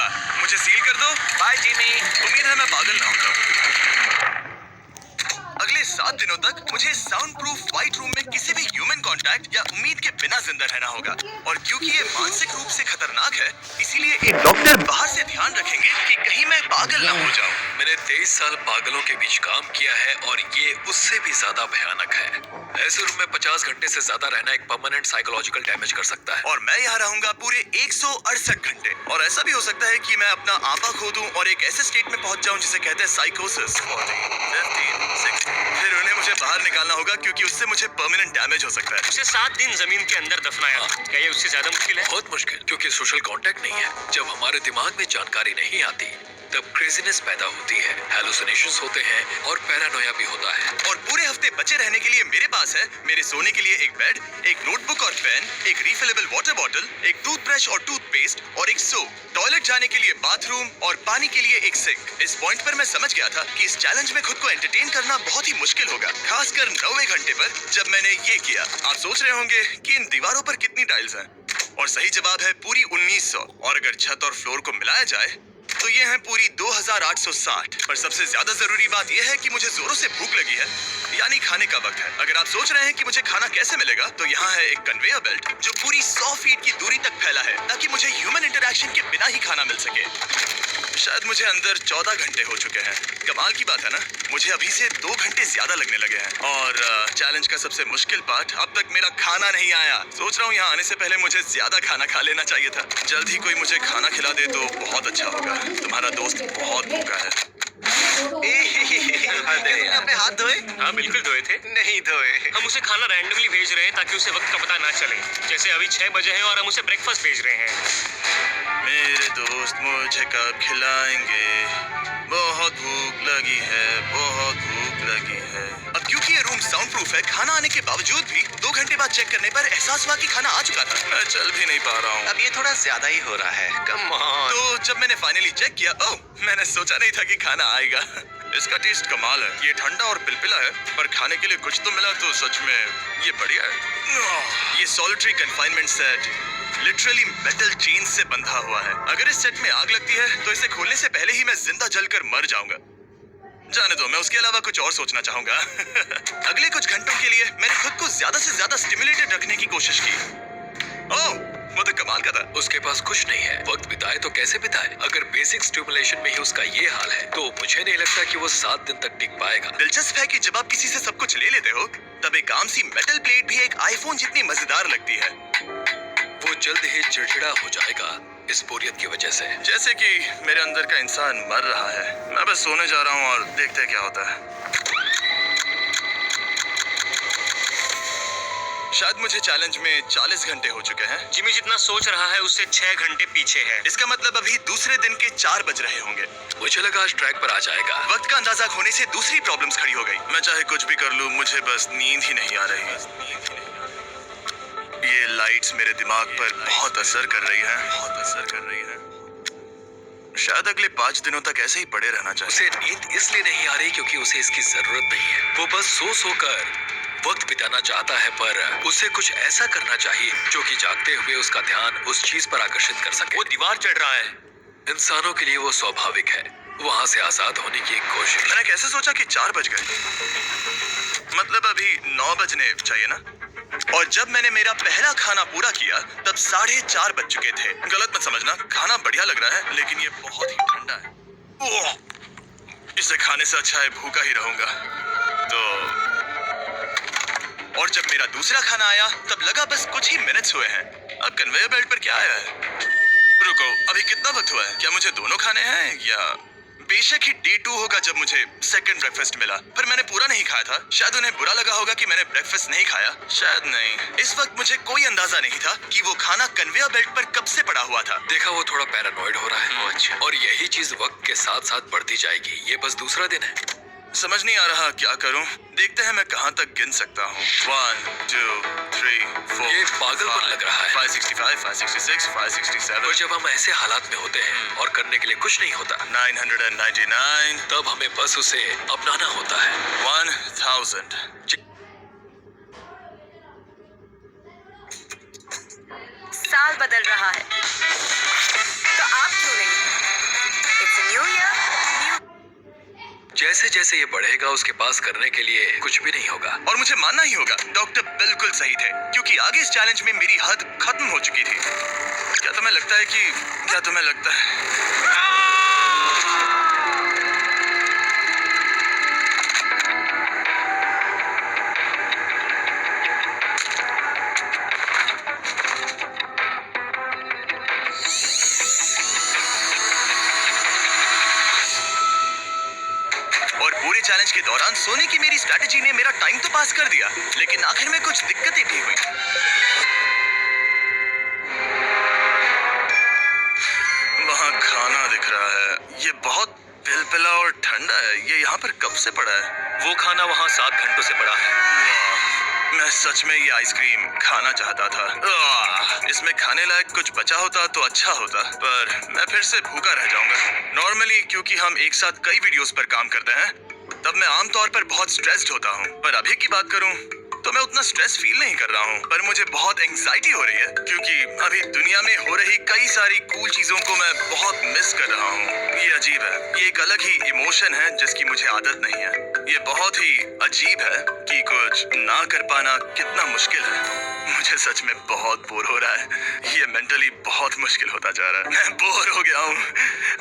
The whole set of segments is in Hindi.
होगा। मुझे सील कर दो। Bye Jimmy. उम्मीद है मैं पागल ना हो जाऊं। अगले 7 दिनों तक मुझे साउंड प्रूफ व्हाइट रूम में किसी भी ह्यूमन कांटेक्ट या उम्मीद के बिना जिंदा रहना होगा। और क्योंकि ये मानसिक रूप से खतरनाक है, इसीलिए एक डॉक्टर बाहर से ध्यान रखेंगे कि कहीं मैं पागल ना हो जाऊं। मैंने 23 साल पागलों के बीच काम किया है और ये उससे भी ज्यादा भयानक है। ऐसे रूम में 50 घंटे से ज्यादा रहना एक परमानेंट साइकोलॉजिकल डैमेज कर सकता है। और मैं यहाँ रहूंगा पूरे 168 घंटे। और ऐसा भी हो सकता है कि मैं अपना आपा खो दूं और एक ऐसे स्टेट में पहुंच जाऊं जिसे कहते हैं साइकोसिस। 14, 15, 16। फिर उन्हें मुझे बाहर निकालना होगा क्योंकि उससे मुझे परमानेंट डैमेज हो सकता है। उसे 7 दिन जमीन के अंदर दफनाया। क्या ये उससे ज्यादा मुश्किल है? बहुत मुश्किल, क्योंकि सोशल कांटेक्ट नहीं है। जब हमारे दिमाग में जानकारी नहीं आती तब क्रेजीनेस पैदा होती है, हैलुसिनेशंस होते हैं और पैरानोया भी होता है। और पूरे हफ्ते बचे रहने के लिए मेरे पास है मेरे सोने के लिए एक बेड, एक नोटबुक और पेन, एक रिफिलेबल वाटर बॉटल, एक टूथब्रश और टूथपेस्ट और एक सोप, टॉयलेट जाने के लिए बाथरूम और पानी के लिए एक सिंक। इस पॉइंट पर मैं समझ गया था कि इस चैलेंज में खुद को एंटरटेन करना बहुत ही मुश्किल होगा, खासकर 9वें घंटे पर जब मैंने ये किया। आप सोच रहे होंगे कि इन दीवारों पर कितनी टाइल्स हैं, और सही जवाब है पूरी 1900। और अगर छत और फ्लोर को मिलाया जाए तो ये है पूरी 2860। पर सबसे ज्यादा जरूरी बात यह है कि मुझे जोरों से भूख लगी है, यानी खाने का वक्त है। अगर आप सोच रहे हैं कि मुझे खाना कैसे मिलेगा, तो यहाँ है एक कन्वेयर बेल्ट जो पूरी 100 फीट की दूरी तक फैला है, ताकि मुझे ह्यूमन इंटरैक्शन के बिना ही खाना मिल सके। शायद मुझे अंदर 14 घंटे हो चुके हैं। कमाल की बात है ना, मुझे अभी से 2 घंटे ज्यादा लगने लगे हैं। और चैलेंज का सबसे मुश्किल पार्ट, अब तक मेरा खाना नहीं आया। सोच रहा हूँ यहाँ आने से पहले मुझे ज्यादा खाना खा लेना चाहिए था। जल्द ही कोई मुझे खाना खिला दे तो बहुत अच्छा होगा। तुम्हारा दोस्त बहुत भूखा है। तुमने अपने हाथ धोए? हाँ बिल्कुल धोए थे। नहीं धोए। हम उसे खाना रैंडमली भेज रहे हैं ताकि उसे वक्त का पता ना चले। जैसे अभी 6 बजे हैं और हम उसे ब्रेकफास्ट भेज रहे हैं। मेरे दोस्त मुझे कब खिलाएंगे? बहुत भूख लगी है, बहुत भूख लगी है। अब क्योंकि ये रूम साउंड प्रूफ है, खाना आने के बावजूद भी 2 घंटे बाद चेक करने पर एहसास हुआ कि खाना आ चुका था। मैं चल भी नहीं पा रहा हूँ। अब ये थोड़ा ज्यादा ही हो रहा है। Come on. तो जब मैंने फाइनली चेक किया, ओह, मैंने सोचा नहीं था कि खाना आएगा। इसका टेस्ट कमाल है। ये ठंडा और पिलपिला है, पर खाने के लिए कुछ तो मिला, तो सच में ये बढ़िया है। ये solitary confinement set literally metal chain से बंधा हुआ है। अगर इस सेट में आग लगती है तो इसे खोलने से पहले ही मैं जिंदा जलकर मर जाऊंगा। जाने दो, मैं उसके अलावा कुछ और सोचना चाहूंगा। अगले कुछ घंटों के लिए मैंने खुद को ज्यादा से ज्यादा स्टिमुलेटेड रखने की कोशिश की। ओह, वो तो कमाल का था। उसके पास कुछ नहीं है, वक्त बिताए तो कैसे बिताए? अगर बेसिक स्टिमुलेशन में ही उसका ये हाल है तो मुझे नहीं लगता कि वो 7 दिन तक टिक पाएगा। दिलचस्प है कि जब आप किसी से सब कुछ ले लेते हो, तब एक आम सी मेटल प्लेट भी एक आईफोन जितनी मजेदार लगती है। वो जल्द ही चिड़चिड़ा हो जाएगा इस बोरियत की वजह से। जैसे कि मेरे अंदर का इंसान मर रहा है। मैं बस सोने जा रहा हूँ और देखते हैं क्या होता है। शायद मुझे चैलेंज में 40 घंटे हो चुके हैं। जिमी जितना सोच रहा है उससे 6 घंटे पीछे है। इसका मतलब अभी दूसरे दिन के 4 बज रहे होंगे। मुझे लगा आज ट्रैक पर आ जाएगा। वक्त का अंदाजा खोने से दूसरी प्रॉब्लम्स खड़ी हो गई। मैं चाहे कुछ भी कर लूं, मुझे बस नींद ही नहीं आ रही। ये लाइट्स मेरे दिमाग पर बहुत असर कर रही है। शायद अगले 5 दिनों तक ऐसे ही पड़े रहना चाहिए। उसे नींद इसलिए नहीं आ रही क्योंकि उसे इसकी जरूरत नहीं है। वो बस सो कर वक्त बिताना चाहता है, पर उसे कुछ ऐसा करना चाहिए जो कि जागते हुए उसका ध्यान उस चीज पर आकर्षित कर सके। वो दीवार चढ़ रहा है। इंसानों के लिए वो स्वाभाविक है, वहां से आजाद होने की एक कोशिश। मैंने कैसे सोचा कि 4 बज गए? मतलब अभी 9 बजने चाहिए ना? और जब मैंने मेरा पहला खाना पूरा किया तब 4:30 बज चुके थे। गलत मत समझना, खाना बढ़िया लग रहा है, लेकिन ये बहुत ही ठंडा है। ओह! इसे खाने से अच्छा है भूखा ही रहूंगा। तो और जब मेरा दूसरा खाना आया तब लगा बस कुछ ही मिनट्स हुए हैं। अब कन्वेयर बेल्ट पर क्या आया है? रुको, अभी कितना वक्त हुआ है? क्या मुझे दोनों खाने हैं या बेशक ही डे 2 होगा जब मुझे सेकंड ब्रेकफास्ट मिला, पर मैंने पूरा नहीं खाया था। शायद उन्हें बुरा लगा होगा कि मैंने ब्रेकफास्ट नहीं खाया, शायद नहीं। इस वक्त मुझे कोई अंदाजा नहीं था कि वो खाना कन्वेयर बेल्ट पर कब से पड़ा हुआ था। देखा, वो थोड़ा पैरानॉइड हो रहा है। अच्छा। और यही चीज वक्त के साथ साथ बढ़ती जाएगी। ये बस दूसरा दिन है। समझ नहीं आ रहा क्या करूं। देखते हैं मैं कहां तक गिन सकता हूं। 1 2 3 4। ये पागलपन लग रहा है। 565 566 567। और जब हम ऐसे हालात में होते हैं और करने के लिए कुछ नहीं होता, 999। तब हमें बस उसे अपनाना होता है। 1000। साल बदल रहा है तो आप क्यों नहीं? जैसे जैसे ये बढ़ेगा उसके पास करने के लिए कुछ भी नहीं होगा। और मुझे मानना ही होगा, डॉक्टर बिल्कुल सही थे, क्योंकि आगे इस चैलेंज में मेरी हद खत्म हो चुकी थी। क्या तुम्हें लगता है और पूरे चैलेंज के दौरान सोने की मेरी स्ट्रैटेजी ने मेरा टाइम तो पास कर दिया, लेकिन आखिर में कुछ दिक्कतें भी हुई। वहाँ खाना दिख रहा है, ये बहुत पिलपिला और ठंडा है। ये यहाँ पर कब से पड़ा है? वो खाना वहाँ 7 घंटों से पड़ा है। वाह, मैं सच में ये आइसक्रीम खाना चाहता था। इसमें खाने लायक कुछ बचा होता तो अच्छा होता, पर मैं फिर से भूखा रह जाऊंगा। नॉर्मली क्योंकि हम एक साथ कई वीडियोस पर काम करते हैं, तब मैं आमतौर पर बहुत स्ट्रेस्ड होता हूँ, पर अभी की बात करूँ तो मैं उतना स्ट्रेस फील नहीं कर रहा हूँ, पर मुझे बहुत एंजाइटी हो रही है, क्योंकि अभी दुनिया में हो रही कई सारी कूल चीजों को मैं बहुत मिस कर रहा हूँ। ये अजीब है, ये एक अलग ही इमोशन है जिसकी मुझे आदत नहीं है। ये बहुत ही अजीब है कि कुछ ना कर पाना कितना मुश्किल है। मुझे सच में बहुत बोर हो रहा है। ये मेंटली बहुत मुश्किल होता जा रहा है। मैं बोर हो गया हूँ,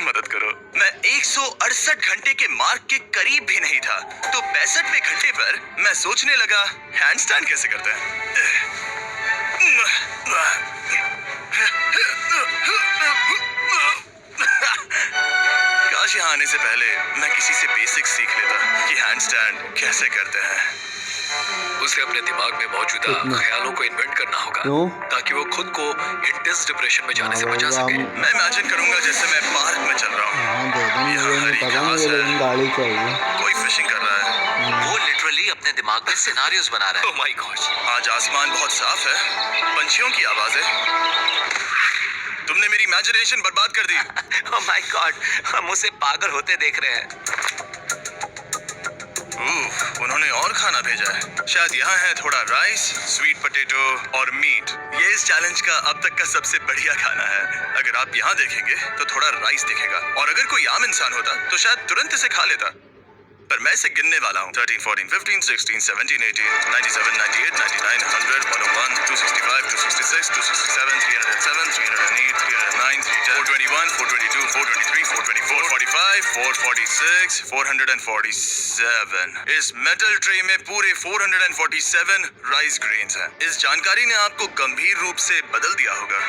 मदद करो। मैं 168 घंटे के मार्क के करीब भी नहीं था, तो 65वें घंटे पर मैं सोचने लगा हैंडस्टैंड कैसे करते हैं। काश यहाँ आने से पहले मैं किसी से बेसिक सीख लेता कि हैंडस्टैंड कैसे करते हैं। उसे अपने दिमाग में मौजूदा ख्यालों को इन्वेंट करना होगा, ताकि वो खुद को इंटेंस डिप्रेशन में जाने से बचा सके। मैं इमेजिन करूंगा जैसे मैं पार्क में चल रहा हूँ। हाँ दे दो, मुझे पता नहीं, मुझे गाड़ी चाहिए। कोई फिशिंग कर रहा है। वो लिटरली अपने दिमाग में सिनारियोस बना रहा है। Oh my God. आज आसमान बहुत साफ है, पंछियों की आवाजें। तुमने मेरी इमेजिनेशन बर्बाद कर दी। ओह माय गॉड, हम उसे पागल होते देख रहे हैं। उन्होंने और खाना भेजा है। शायद यहाँ है थोड़ा राइस, स्वीट पोटैटो और मीट। ये इस चैलेंज का अब तक का सबसे बढ़िया खाना है। अगर आप यहाँ देखेंगे तो थोड़ा राइस दिखेगा, और अगर कोई आम इंसान होता तो शायद तुरंत इसे खा लेता, पर मैं इसे गिनने वाला हूँ। 13, 14, 15, 16, 17, 18, 97, 98, 99, 100, 101, 265, 266, 267, 307, 308, 309, 310, 421, 422, 423, 424, 445, 446, 447। इस मेटल ट्रे में पूरे 447 राइस ग्रेन्स हैं। इस जानकारी ने आपको गंभीर रूप से बदल दिया होगा।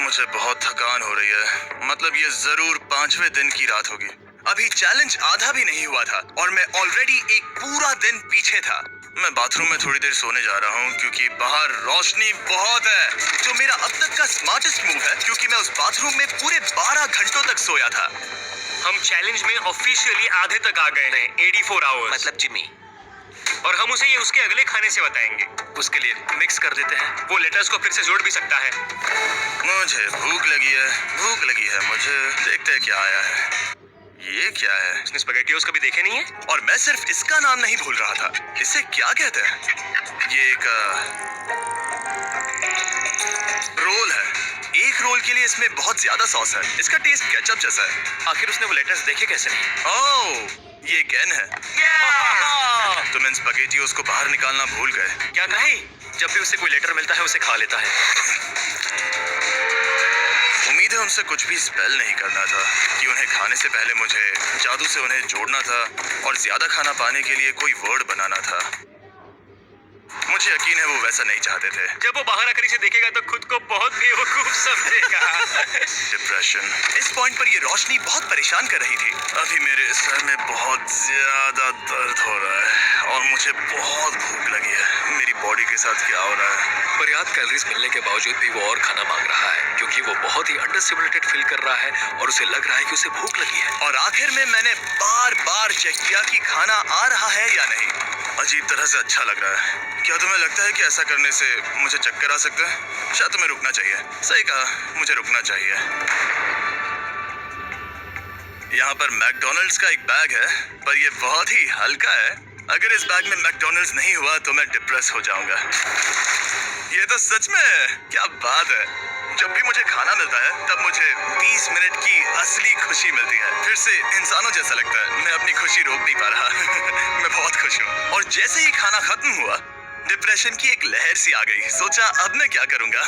मुझे बहुत थकान हो रही है, मतलब ये जरूर 5वें दिन की रात होगी। अभी चैलेंज आधा भी नहीं हुआ था और मैं ऑलरेडी एक पूरा दिन पीछे था। मैं बाथरूम में थोड़ी देर सोने जा रहा हूँ, क्योंकि बाहर रोशनी बहुत है, जो मेरा अब तक का स्मार्टेस्ट मूव है, क्योंकि मैं उस बाथरूम में पूरे 12 घंटों तक सोया था। हम चैलेंज में ऑफिशियली आधे तक आ गए हैं, 84 आवर्स। मतलब जिमी, और हम उसे ये उसके अगले खाने से बताएंगे। उसके लिए मिक्स कर देते हैं। वो लेटर्स को फिर से जोड़ भी सकता है। मुझे भूख लगी है मुझे। देखते हैं क्या आया है। ये क्या है? उसने स्पैगेटियोस कभी देखे नहीं है? और मैं सिर्फ इसका नाम नहीं भूल रहा था। इसे क्या कहते हैं? ये एक रोल है। एक रोल के लिए इसमें बहुत ज्यादा सॉस है। इसका टेस्ट केचप जैसा है। आखिर उसने वो लेटर्स देखे कैसे नहीं? ओह, ये कैन है। तुम इन स्पैगेटियोस को बाहर निकालना भूल गए। क्या नहीं? जब भी उसे कोई लेटर मिलता है उसे खा लेता है। उम्मीद है उनसे कुछ भी स्पेल नहीं करना था, कि उन्हें खाने से पहले मुझे जादू से उन्हें जोड़ना था और ज्यादा खाना पाने के लिए कोई वर्ड बनाना था। मुझे यकीन है वो वैसा नहीं चाहते थे। जब वो बाहर आकर इसे देखेगा तो खुद को बहुत बेवकूफ समझेगा। डिप्रेशन। इस पॉइंट पर ये रोशनी बहुत परेशान कर रही थी। अभी मेरे सर में बहुत ज्यादा दर्द हो रहा है और मुझे बहुत भूख लगी है। मेरी बॉडी के साथ क्या हो रहा है? पर्याप्त कैलोरीज मिलने के बावजूद भी वो और खाना मांग रहा है, क्योंकि वो बहुत ही अंडर स्टिमुलेटेड फील कर रहा है और उसे लग रहा है कि उसे भूख लगी है। और आखिर में मैंने बार बार चेक किया कि खाना आ रहा है या नहीं। अजीब तरह से अच्छा लग रहा है। क्या तुम्हें लगता है कि ऐसा करने से मुझे चक्कर आ सकता है? शायद तुम्हें रुकना चाहिए। सही कहा, मुझे रुकना चाहिए। यहाँ पर मैकडॉनल्ड्स का एक बैग है, पर ये बहुत ही हल्का है। अगर इस बैग में मैकडॉनल्ड्स नहीं हुआ तो मैं डिप्रेस हो जाऊंगा। ये तो सच में है। क्या बात है। जब भी मुझे खाना मिलता है तब मुझे 20 मिनट की असली खुशी मिलती है। फिर से इंसानों जैसा लगता है। मैं अपनी खुशी रोक नहीं पा रहा। मैं बहुत खुश हूँ। और जैसे ही खाना खत्म हुआ, डिप्रेशन की एक लहर सी आ गई। सोचा अब मैं क्या करूंगा।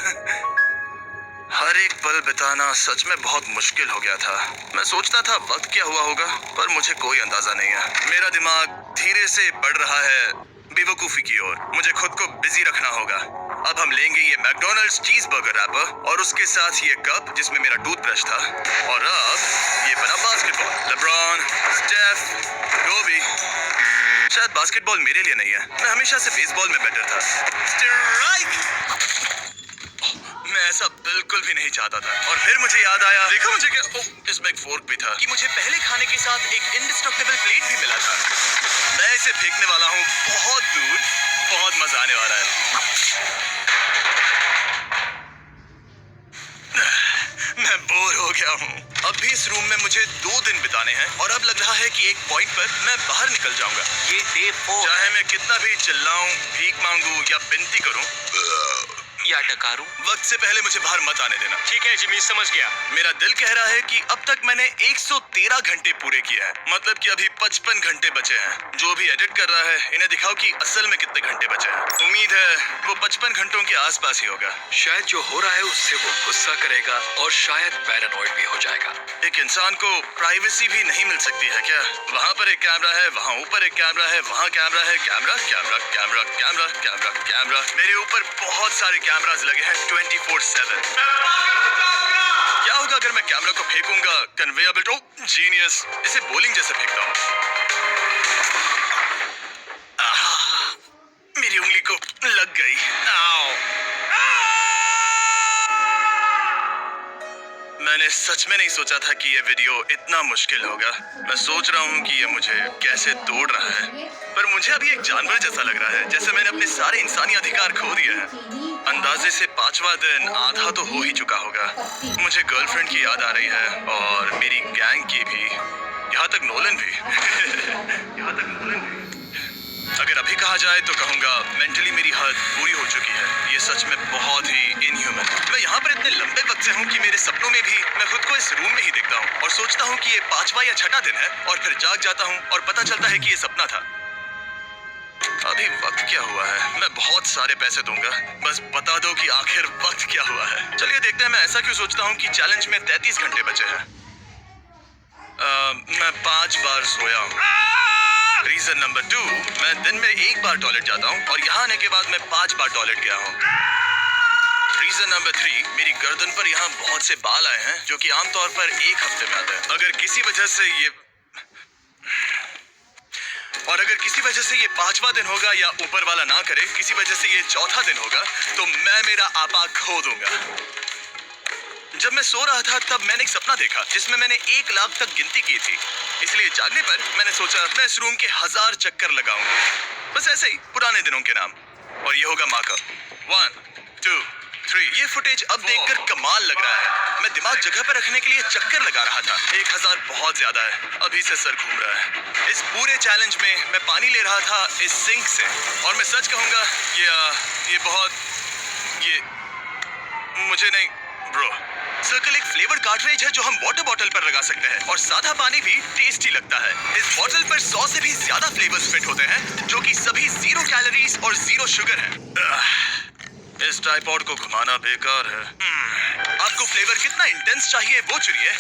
हर एक पल बिताना सच में बहुत मुश्किल हो गया था। मैं सोचता था वक्त क्या हुआ होगा, पर मुझे कोई अंदाजा नहीं है। मेरा दिमाग धीरे से बढ़ रहा है बेवकूफी की ओर। मुझे खुद को बिजी रखना होगा। अब हम लेंगे ये मैकडॉनल्ड्स चीज बर्गर रैपर और उसके साथ ये कप जिसमें मेरा टूथब्रश था, और अब ये बना बास्केटबॉल। लेब्रॉन, स्टेफ, कोबी। शायद बास्केटबॉल मेरे लिए नहीं है। मैं हमेशा से बेसबॉल में बेटर था। स्ट्राइक! मैं ऐसा बिल्कुल भी नहीं चाहता था। और फिर मुझे याद आया, देखो मुझे क्या, इसमें एक फोर्क भी था, कि मुझे पहले खाने के साथ एक इंडिस्ट्रक्टिबल प्लेट भी मिला था। मैं इसे फेंकने वाला हूँ बहुत दूर। बहुत मजा आने वाला है। मैं बोर हो गया हूँ। अब भी इस रूम में मुझे 2 दिन बिताने हैं और अब लग रहा है कि एक पॉइंट पर मैं बाहर निकल जाऊंगा। ये डे 4 चाहे मैं कितना भी चिल्लाऊं, भीख मांगू या विनती करूं, या डकारू। वक्त से पहले मुझे बाहर मत आने देना। ठीक है जिमी, समझ गया। मेरा दिल कह रहा है कि अब तक मैंने 113 घंटे पूरे किए हैं। मतलब कि अभी 55 घंटे बचे हैं। जो भी एडिट कर रहा है, इन्हें दिखाओ कि असल में कितने घंटे बचे हैं। उम्मीद है वो 55 घंटों के आसपास ही होगा। शायद जो हो रहा है उससे वो गुस्सा करेगा और शायद पैरानॉइड भी हो जाएगा। एक इंसान को प्राइवेसी भी नहीं मिल सकती है क्या? वहाँ पर एक कैमरा है, वहाँ ऊपर एक कैमरा है, वहाँ कैमरा है, camera camera camera camera camera camera. मेरे ऊपर बहुत सारे कैमरास लगे हैं 24/7। क्या होगा अगर मैं कैमरा को फेंकूंगा? Conveyor belt. Oh genius! इसे बॉलिंग जैसे फेंकता हूँ। मेरी उंगली को लग गई। आओ! मैंने सच में नहीं सोचा था कि ये वीडियो इतना मुश्किल होगा। मैं सोच रहा हूँ कि ये मुझे कैसे तोड़ रहा है, पर मुझे अभी एक जानवर जैसा लग रहा है, जैसे मैंने अपने सारे इंसानी अधिकार खो दिए हैं। अंदाजे से 5वां दिन आधा तो हो ही चुका होगा। मुझे गर्लफ्रेंड की याद आ रही है और मेरी गैंग की भी, यहाँ तक नोलन भी। यहाँ तक नोलन भी। अगर अभी कहा जाए तो कहूँगा मेंटली मेरी हद पूरी हो चुकी है। ये सच में बहुत ही इनह्यूमन। मैं यहाँ पर इतने लंबे वक्त से हूँ कि मेरे सपनों में भी मैं खुद को इस रूम में ही देखता हूँ और सोचता हूँ कि ये 5वां या 6वां दिन है, और फिर जाग जाता हूँ और पता चलता है कि ये सपना था। अभी वक्त क्या हुआ है? मैं बहुत सारे पैसे दूंगा, बस बता दो कि आखिर वक्त क्या हुआ है। चलिए देखते हैं मैं ऐसा क्यों सोचता हूँ कि चैलेंज में 33 घंटे बचे हैं। मैं 5 बार सोया हूँ। रीजन नंबर 2, मैं दिन में 1 बार टॉयलेट जाता हूँ और यहाँ आने के बाद मैं 5 बार टॉयलेट गया हूँ। रीजन नंबर 3, मेरी गर्दन पर यहाँ बहुत से बाल आए हैं जो कि आमतौर पर 1 हफ्ते में आते हैं। अगर किसी वजह से ये 5वां दिन होगा या ऊपर वाला ना करे, किसी वजह से ये 4था दिन होगा, तो मैं मेरा आपा खो दूंगा। जब मैं सो रहा था तब मैंने एक सपना देखा जिसमें मैंने 1 लाख तक गिनती की थी। इसलिए जागने पर मैंने सोचा मैं इस रूम के 1000 चक्कर लगाऊंगा, बस ऐसे ही पुराने दिनों के नाम। और ये होगा माँ का 1 2 3। ये फुटेज अब देखकर कमाल लग रहा है। मैं दिमाग जगह पर रखने के लिए चक्कर लगा रहा था। 1000 बहुत ज्यादा है। अभी से सर घूम रहा है। इस पूरे चैलेंज में मैं पानी ले रहा था इस सिंक से, और मैं सच कहूंगा ये मुझे नहीं ब्रो। सर्कल एक फ्लेवर्ड कार्ट्रिज है जो हम वाटर बॉटल पर लगा सकते हैं, और सादा पानी भी टेस्टी लगता है। इस बॉटल पर 100 से भी ज्यादा फ्लेवर्स फिट होते हैं जो कि सभी 0 कैलोरीज और 0 शुगर हैं। इस ट्राइपॉड को घुमाना बेकार है। आपको फ्लेवर कितना इंटेंस चाहिए वो चुनिए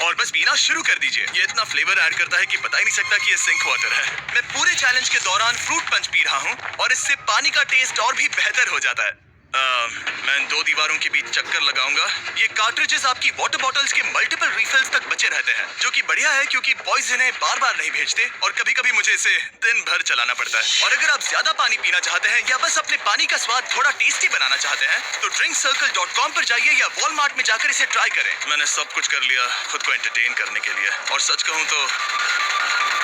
और बस पीना शुरू कर दीजिए। ये इतना फ्लेवर ऐड करता है कि पता ही नहीं सकता कि ये सिंक वाटर है। मैं पूरे चैलेंज के दौरान फ्रूट पंच पी रहा हूँ और इससे पानी का टेस्ट और भी बेहतर हो जाता है। मैं इन 2 दीवारों के बीच चक्कर लगाऊंगा। ये कार्ट्रिजेस आपकी वाटर बॉटल्स के मल्टीपल रिफिल्स तक बचे रहते हैं, जो कि बढ़िया है क्योंकि बॉयज इन्हें बार-बार नहीं भेजते और कभी-कभी मुझे इसे दिन भर चलाना पड़ता है। और अगर आप ज्यादा पानी पीना चाहते हैं या बस अपने पानी का स्वाद थोड़ा टेस्टी बनाना चाहते हैं तो drinkcircle.com पर जाइए या वॉलमार्ट में जाकर इसे ट्राई करें। मैंने सब कुछ कर लिया खुद को एंटरटेन करने के लिए, और सच कहूं तो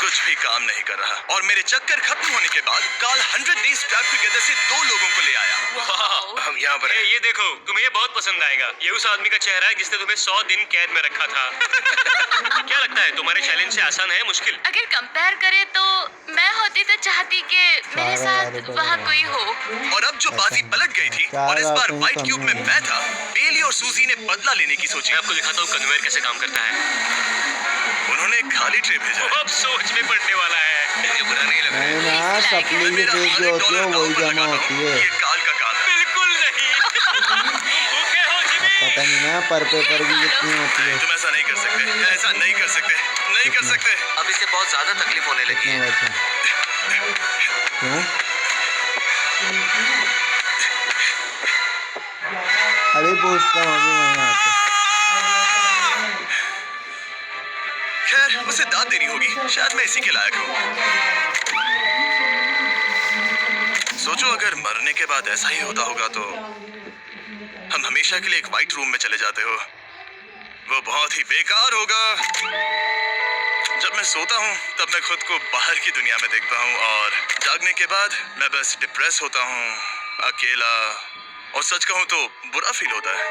कुछ भी काम नहीं कर रहा। और मेरे चक्कर खत्म होने के बाद काल 100 डेज ट्रैप टुगेदर से 2 लोगों को ले आया। हम यहाँ पर ये देखो, तुम्हें ये बहुत पसंद आएगा। ये उस आदमी का चेहरा है जिसने तुम्हें 100 दिन कैद में रखा था। क्या लगता है तुम्हारे चैलेंज से आसान है मुश्किल? अगर कंपेयर करें तो मैं होती तो चाहती कि मेरे साथ वहाँ कोई हो। और अब जो बाजी पलट गई थी और इस बार व्हाइट क्यूब में मैं था, और सूजी ने बदला लेने की सोची। मैं आपको दिखाता हूँ कन्वेयर कैसे काम करता है। उन्होंने एक खाली ट्रे भेजा। वो अब सोच में पड़ने वाला है। मुझे बुरा नहीं लगा। नहीं ना, सप्ली की फीस जो होती है वही जमा होती है। ये काल का काम है। बिल्कुल नहीं। भूखे हो जिमी? पता नहीं ना पर पेपर की कितनी होती है। तुम ऐसा नहीं कर सकते, ऐसा नहीं कर सकते, नहीं कर सकते। अब इसे बहुत ज्यादा तकलीफ होने लगी कितना है। बचा? क्यों? अरे पूछता हूँ अभी मैं यहाँ पे। खैर उसे दाद देनी होगी, शायद मैं इसी के लायक हूँ। सोचो अगर मरने के बाद ऐसा ही होता होगा तो हम हमेशा के लिए एक वाइट रूम में चले जाते हो। वो बहुत ही बेकार होगा। जब मैं सोता हूँ तब मैं खुद को बाहर की दुनिया में देखता हूँ और जागने के बाद मैं बस डिप्रेस होता हूँ, अकेला, और सच कहूँ तो बुरा फील होता है।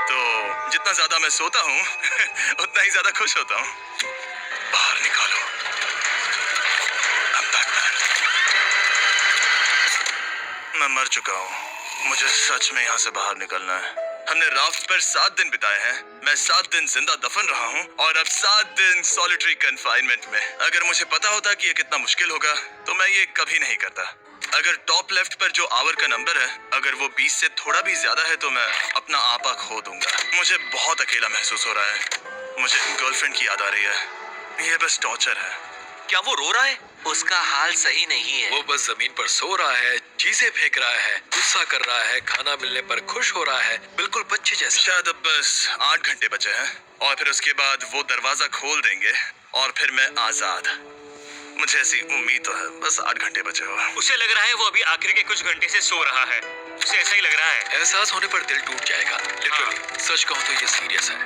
तो जितना ज्यादा मैं सोता हूँ उतना ही ज्यादा खुश होता हूँ। बाहर निकालो। I'm Batman। मैं मर चुका हूँ, मुझे सच में यहाँ से बाहर निकलना है। हमने राफ्ट पर 7 दिन बिताए हैं। मैं 7 दिन जिंदा दफन रहा हूँ और अब 7 दिन सॉलिटरी कन्फाइनमेंट में। अगर मुझे पता होता कि ये कितना मुश्किल होगा तो मैं ये कभी नहीं करता। अगर टॉप लेफ्ट पर जो आवर का नंबर है अगर वो 20 से थोड़ा भी ज्यादा है तो मैं अपना आपा खो दूंगा। मुझे बहुत अकेला महसूस हो रहा है। मुझे गर्लफ्रेंड की याद आ रही है। ये बस टॉर्चर है। क्या वो रो रहा है? उसका हाल सही नहीं है। वो बस जमीन पर सो रहा है, चीजें फेंक रहा है, गुस्सा कर रहा है, खाना मिलने पर खुश हो रहा है, बिल्कुल बच्चे जैसा। शायद अब बस 8 घंटे बचे हैं और फिर उसके बाद वो दरवाजा खोल देंगे और फिर मैं आजाद। मुझे ऐसी उम्मीद तो है। बस 8 घंटे बचे हो। उसे लग रहा है वो अभी आखिरी के कुछ घंटे से सो रहा है। उसे ऐसा ही लग रहा है। एहसास होने पर दिल टूट जाएगा। लिटरली सच कहूँ तो ये सीरियस है।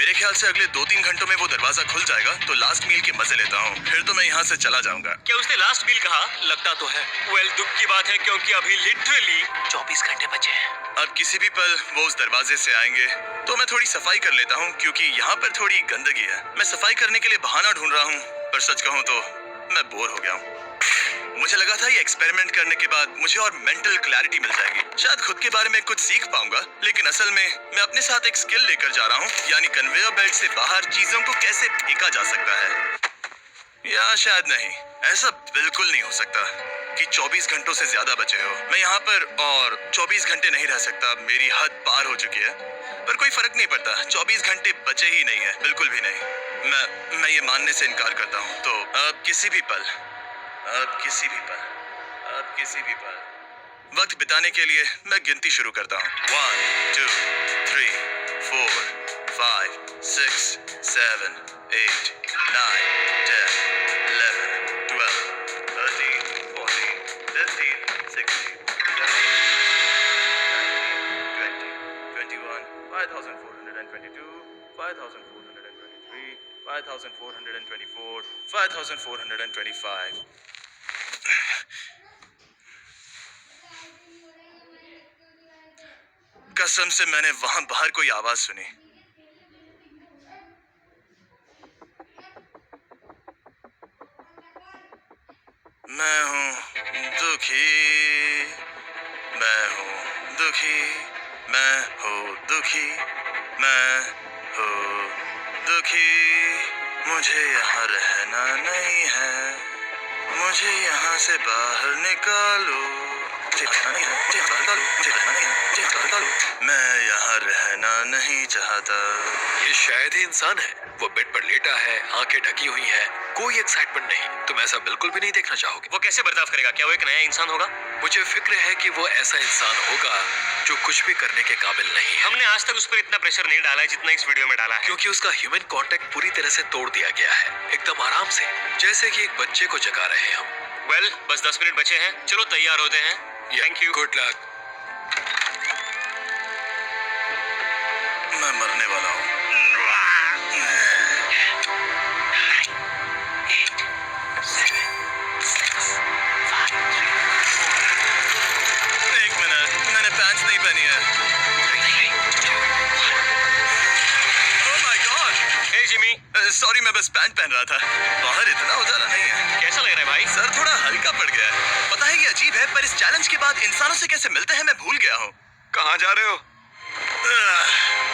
मेरे ख्याल से अगले 2-3 घंटों में वो दरवाजा खुल जाएगा तो लास्ट मील के मजे लेता हूँ, फिर तो मैं यहाँ से चला जाऊंगा। क्या उसने लास्ट मील कहा? लगता तो है। वेल दुख की बात है क्योंकि अभी लिटरली 24 घंटे बचे हैं। अब किसी भी पल वो उस दरवाजे से आएंगे तो मैं थोड़ी सफाई कर लेता हूँ क्योंकि यहाँ पर थोड़ी गंदगी है। मैं सफाई करने के लिए बहाना ढूंढ रहा हूँ पर सच कहूँ तो मैं बोर हो गया हूँ। मुझे लगा था ये एक्सपेरिमेंट करने के बाद मुझे और मेंटल क्लैरिटी मिल जाएगी, शायद खुद के बारे में कुछ सीख पाऊंगा। लेकिन असल में मैं अपने साथ एक स्किल लेकर जा रहा हूँ, यानी कन्वेयर बेल्ट से बाहर चीजों को कैसे फेंका जा सकता है। या शायद नहीं, ऐसा बिल्कुल नहीं हो सकता कि 24 घंटों से ज्यादा बचे हो। मैं यहाँ पर और 24 घंटे नहीं रह सकता, मेरी हद पार हो चुकी है। पर कोई फर्क नहीं पड़ता, 24 घंटे बचे ही नहीं है, बिल्कुल भी नहीं। मैं ये मानने से इनकार करता हूँ। तो अब किसी भी पल वक्त बिताने के लिए मैं गिनती शुरू करता हूँ। 1 2 3 4 5 6 7 8 9 10 11 12 13 14 15 16 17 18 19 20 21 5422 5423 5424 5425। कसम से मैंने वहां बाहर कोई आवाज सुनी। मैं हूँ दुखी, मैं हूँ दुखी, मैं हूँ दुखी, मैं हूँ दुखी। मुझे यहाँ रहना नहीं है, मुझे यहाँ से बाहर निकालो। मुझे रहना नहीं है, मुझे यहाँ बाहर निकालो। मुझे रहना नहीं है, मुझे यहाँ बाहर निकालो। मैं यहाँ रहना नहीं चाहता। ये शायद ही इंसान है। वो बेड पर लेटा है, आंखें ढकी हुई हैं, कोई एक्साइटमेंट नहीं। तुम ऐसा बिल्कुल भी नहीं देखना चाहोगे। वो कैसे बर्ताव करेगा? क्या वो एक नया इंसान होगा? मुझे फिक्र है कि वो ऐसा इंसान होगा जो कुछ भी करने के काबिल नहीं है। हमने आज तक उस पर इतना प्रेशर नहीं डाला है जितना इस वीडियो में डाला है। क्योंकि उसका ह्यूमन कांटेक्ट पूरी तरह से तोड़ दिया गया है, एकदम आराम से, जैसे कि एक बच्चे को जगा रहे हैं हम। वेल बस 10 मिनट बचे हैं, चलो तैयार होते हैं। Thank you. Good luck. मैं मरने वाला हूँ। एक मिनट, मैंने पैंट्स नहीं पहनी है। Oh my God! हे जिमी, सॉरी, मैं बस पैंट पहन रहा था। बाहर इतना उजाला नहीं है। कैसा लग रहा है भाई? सर थोड़ा हल्का पड़ गया है। पता है ये अजीब है पर इस चैलेंज के बाद इंसानों से कैसे मिलते हैं मैं भूल गया हूँ। कहाँ जा रहे हो?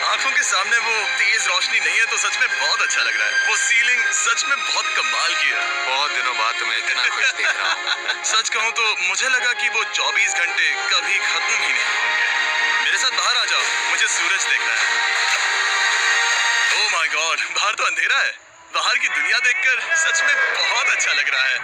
आंखों के सामने वो तेज रोशनी नहीं है तो सच में बहुत अच्छा लग रहा है। वो सीलिंग सच में बहुत कमाल की है। बहुत दिनों बाद तुम्हें इतना खुश देख रहा हूँ। सच कहूँ तो मुझे लगा कि वो 24 घंटे कभी खत्म ही नहीं होंगे। मेरे साथ बाहर आ जाओ, मुझे सूरज देखना है। ओह माय गॉड, बाहर तो अंधेरा है। बाहर की दुनिया देखकर सच में बहुत अच्छा लग रहा है।